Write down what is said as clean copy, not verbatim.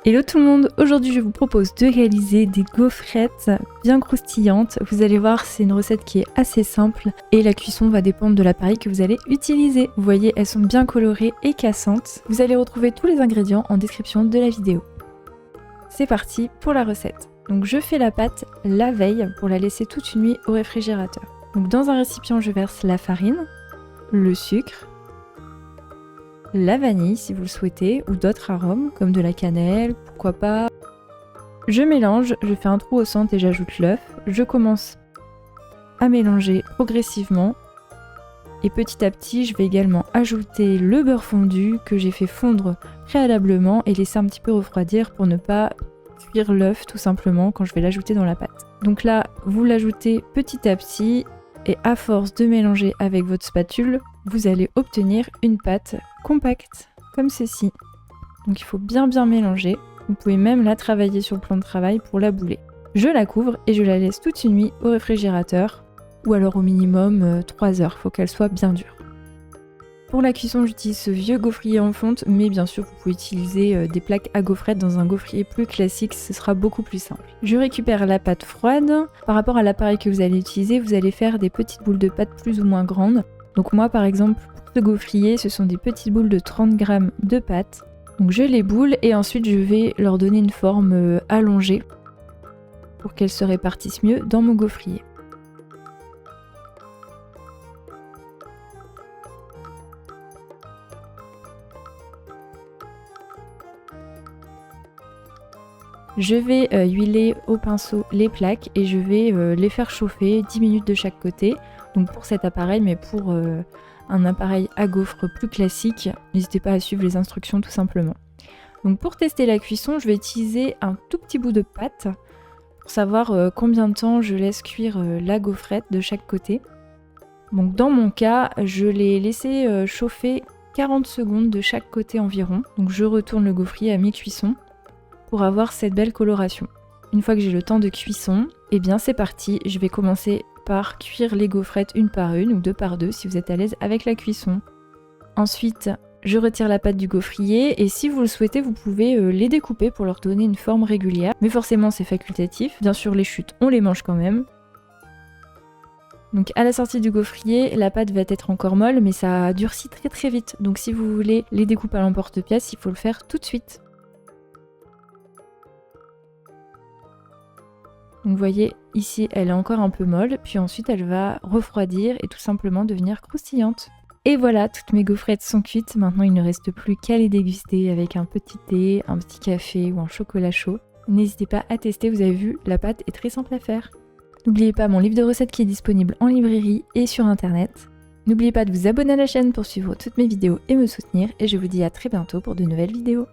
Hello tout le monde, aujourd'hui je vous propose de réaliser des gaufrettes bien croustillantes. Vous allez voir, c'est une recette qui est assez simple et la cuisson va dépendre de l'appareil que vous allez utiliser. Vous voyez, elles sont bien colorées et cassantes. Vous allez retrouver tous les ingrédients en description de la vidéo. C'est parti pour la recette. Donc je fais la pâte la veille pour la laisser toute une nuit au réfrigérateur. Donc dans un récipient, je verse la farine, le sucre, la vanille si vous le souhaitez, ou d'autres arômes comme de la cannelle, pourquoi pas. Je mélange, je fais un trou au centre et j'ajoute l'œuf. Je commence à mélanger progressivement et petit à petit je vais également ajouter le beurre fondu que j'ai fait fondre préalablement et laisser un petit peu refroidir pour ne pas cuire l'œuf tout simplement quand je vais l'ajouter dans la pâte. Donc là vous l'ajoutez petit à petit et à force de mélanger avec votre spatule, vous allez obtenir une pâte compacte comme ceci. Donc il faut bien mélanger. Vous pouvez même la travailler sur le plan de travail pour la bouler. Je la couvre et je la laisse toute une nuit au réfrigérateur ou alors au minimum 3 heures, il faut qu'elle soit bien dure. Pour la cuisson, j'utilise ce vieux gaufrier en fonte, mais bien sûr vous pouvez utiliser des plaques à gaufrettes dans un gaufrier plus classique, ce sera beaucoup plus simple. Je récupère la pâte froide. Par rapport à l'appareil que vous allez utiliser, vous allez faire des petites boules de pâte plus ou moins grandes. Donc moi par exemple, pour ce gaufrier, ce sont des petites boules de 30 g de pâte. Donc je les boule et ensuite je vais leur donner une forme allongée pour qu'elles se répartissent mieux dans mon gaufrier. Je vais huiler au pinceau les plaques et je vais les faire chauffer 10 minutes de chaque côté. Donc pour cet appareil, mais pour un appareil à gaufres plus classique, n'hésitez pas à suivre les instructions tout simplement. Donc pour tester la cuisson, je vais utiliser un tout petit bout de pâte pour savoir combien de temps je laisse cuire la gaufrette de chaque côté. Donc dans mon cas, je l'ai laissé chauffer 40 secondes de chaque côté environ. Donc je retourne le gaufrier à mi-cuisson pour avoir cette belle coloration. Une fois que j'ai le temps de cuisson, et bien c'est parti, je vais commencer par cuire les gaufrettes une par une ou deux par deux si vous êtes à l'aise avec la cuisson. Ensuite, je retire la pâte du gaufrier et si vous le souhaitez, vous pouvez les découper pour leur donner une forme régulière. Mais forcément, c'est facultatif. Bien sûr, les chutes, on les mange quand même. Donc à la sortie du gaufrier, la pâte va être encore molle, mais ça durcit très vite. Donc si vous voulez les découper à l'emporte-pièce, il faut le faire tout de suite. Donc vous voyez, ici elle est encore un peu molle, puis ensuite elle va refroidir et tout simplement devenir croustillante. Et voilà, toutes mes gaufrettes sont cuites, maintenant il ne reste plus qu'à les déguster avec un petit thé, un petit café ou un chocolat chaud. N'hésitez pas à tester, vous avez vu, la pâte est très simple à faire. N'oubliez pas mon livre de recettes qui est disponible en librairie et sur internet. N'oubliez pas de vous abonner à la chaîne pour suivre toutes mes vidéos et me soutenir, et je vous dis à très bientôt pour de nouvelles vidéos.